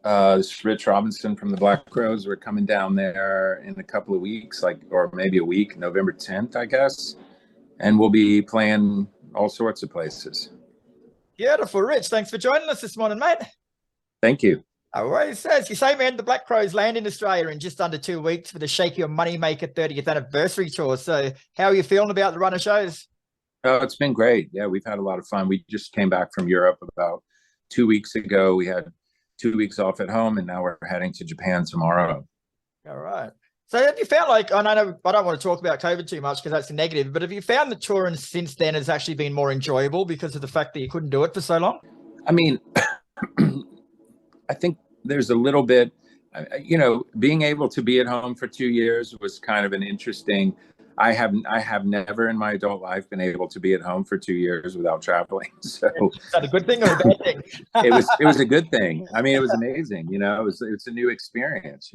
This is Rich Robinson from the Black Crows. We're coming down there in a couple of weeks, like, or maybe a week, November 10th, I guess. And we'll be playing all sorts of places. Beautiful, Rich. Thanks for joining us this morning, mate. Thank you. Always says you say, man, the Black Crows land in Australia in just under 2 weeks for the Shake Your Moneymaker 30th anniversary tour. So, how are you feeling about the run of shows? Oh, it's been great. Yeah, we've had a lot of fun. We just came back from Europe about 2 weeks ago. We had 2 weeks off at home, and now we're heading to Japan tomorrow. All right. So, have you found like I know I don't want to talk about COVID too much because that's a negative, but have you found the touring since then has actually been more enjoyable because of the fact that you couldn't do it for so long? I mean, I think there's a little bit, being able to be at home for 2 years was kind of an interesting. I have never in my adult life been able to be at home for 2 years without traveling. So Is that a good thing or a bad thing? it was a good thing. I mean, it was amazing. It's a new experience.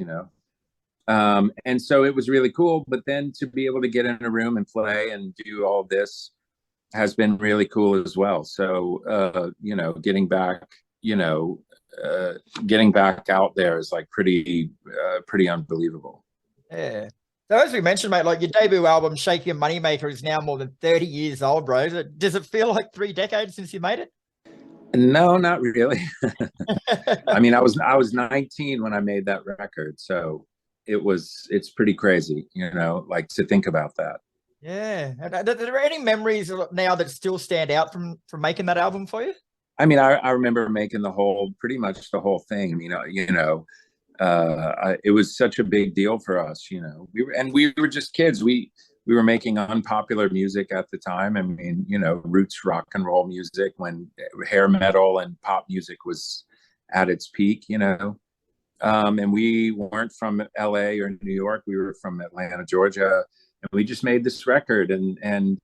And so it was really cool. But then to be able to get in a room and play and do all this has been really cool as well. So you know, getting back out there is like pretty unbelievable. Yeah. So as we mentioned, mate, like your debut album, Shake Your Moneymaker, is now more than 30 years old, bro. Does it feel like 3 decades since you made it? No, not really. I mean, I was 19 when I made that record, so it's pretty crazy, like to think about that. Yeah. And are there any memories now that still stand out from making that album for you? I mean, I remember making pretty much the whole thing. I mean, it was such a big deal for us. We were just kids. We were making unpopular music at the time. I mean, roots rock and roll music when hair metal and pop music was at its peak. And we weren't from LA or New York. We were from Atlanta, Georgia, and we just made this record and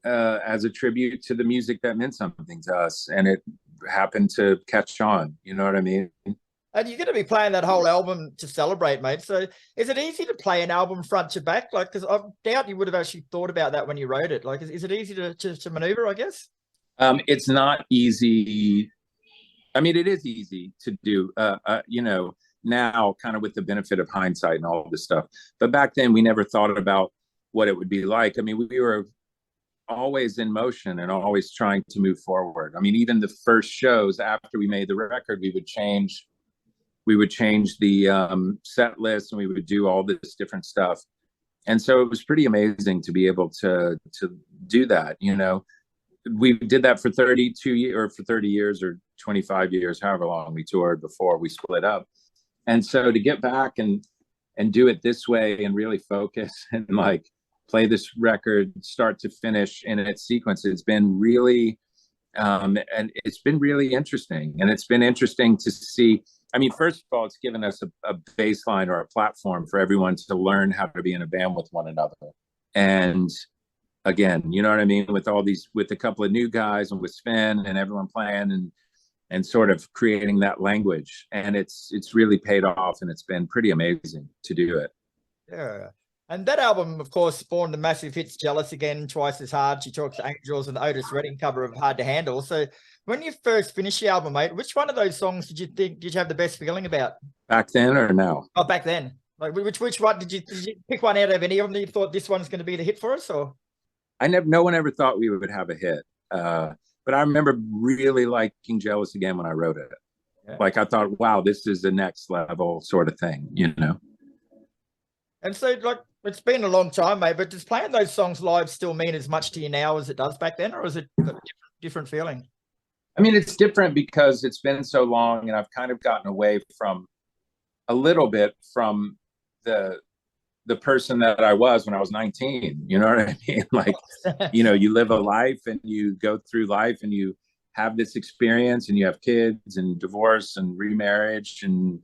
as a tribute to the music that meant something to us, and it happened to catch on. You know what I mean? And you're going to be playing that whole album to celebrate, mate. So is it easy to play an album front to back? Like, because I doubt you would have actually thought about that when you wrote it. Like, is it easy to maneuver, I guess? It's not easy. I mean, it is easy to do, now kind of with the benefit of hindsight and all this stuff. But back then, we never thought about what it would be like. I mean, we were always in motion and always trying to move forward. I mean, even the first shows after we made the record, we would change the set list, and we would do all this different stuff. And so it was pretty amazing to be able to do that. We did that for 32 years or for 30 years or 25 years, however long we toured before we split up. And so to get back and do it this way and really focus and like play this record start to finish in its sequence, it's been really and it's been really interesting. And it's been interesting to see. I mean, first of all, it's given us a baseline or a platform for everyone to learn how to be in a band with one another. And again, you know what I mean? With a couple of new guys and with Sven and everyone playing and sort of creating that language. And it's really paid off, and it's been pretty amazing to do it. Yeah. And that album, of course, spawned the massive hits Jealous Again, Twice as Hard, She Talks to Angels, and the Otis Redding cover of Hard to Handle. So when you first finished the album, mate, which one of those songs did you have the best feeling about? Back then or now? Oh, back then. Like which one did you pick one out of any of them that you thought this one's going to be the hit for us? Or No one ever thought we would have a hit. But I remember really liking Jealous Again when I wrote it. Yeah. Like I thought, wow, this is the next level sort of thing. And so, like, it's been a long time, mate, but does playing those songs live still mean as much to you now as it does back then, or is it a different feeling? I mean, it's different because it's been so long, and I've kind of gotten away from a little bit from the person that I was when I was 19. You know what I mean? Like, you live a life and you go through life and you have this experience and you have kids and divorce and remarriage and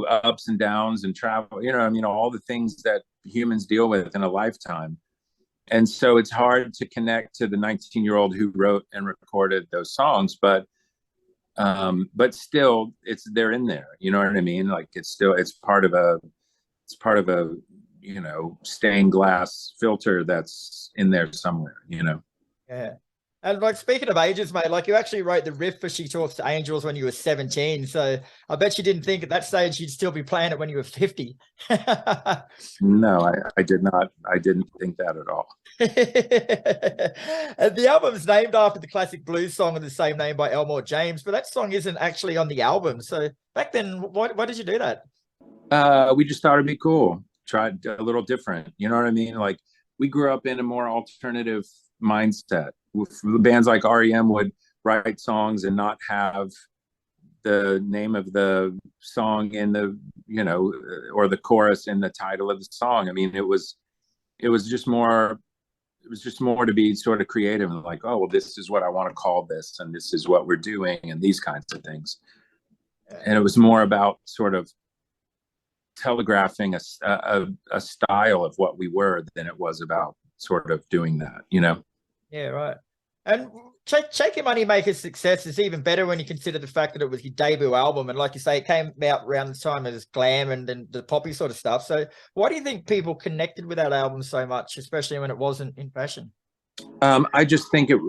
ups and downs and travel, all the things that humans deal with in a lifetime. And so it's hard to connect to the 19-year-old who wrote and recorded those songs, but still they're in there. You know what I mean? Like it's part of a stained glass filter that's in there somewhere. Yeah. And like, speaking of ages, mate, like you actually wrote the riff for She Talks to Angels when you were 17. So I bet you didn't think at that stage you'd still be playing it when you were 50. No, I did not. I didn't think that at all. And the album's named after the classic blues song of the same name by Elmore James, but that song isn't actually on the album. So back then, why did you do that? We just thought it'd be cool. Tried a little different. You know what I mean? Like, we grew up in a more alternative mindset. Bands like REM would write songs and not have the name of the song in the, you know, or the chorus in the title of the song. I mean, it was just more to be sort of creative and like, oh, well, this is what I want to call this, and this is what we're doing, and these kinds of things. And it was more about sort of telegraphing a style of what we were than it was about sort of doing that, you know? Yeah, right. And Shake Your Money Maker's success is even better when you consider the fact that it was your debut album. And like you say, it came out around the time as glam and then the poppy sort of stuff. So why do you think people connected with that album so much, especially when it wasn't in fashion? I just think it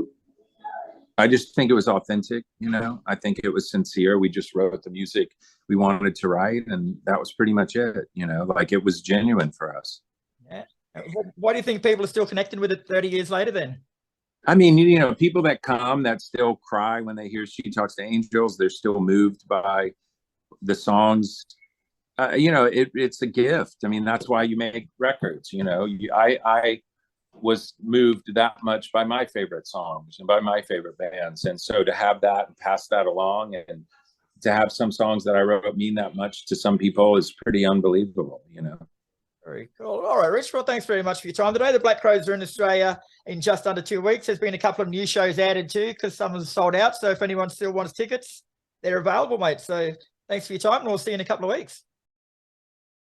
was authentic, you know? I think it was sincere. We just wrote the music we wanted to write, and that was pretty much it, you know? Like, it was genuine for us. Yeah. Why do you think people are still connected with it 30 years later then? I mean, you know, people that still cry when they hear She Talks to Angels, they're still moved by the songs. You know, it's a gift. I mean, that's why you make records, you know? I was moved that much by my favorite songs and by my favorite bands. And so to have that and pass that along, and to have some songs that I wrote mean that much to some people is pretty unbelievable, you know? Very cool. All right, Rich. Well, thanks very much for your time today. The Black Crowes are in Australia in just under 2 weeks. There's been a couple of new shows added too, because some of them sold out. So if anyone still wants tickets, they're available, mate. So thanks for your time, and we'll see you in a couple of weeks.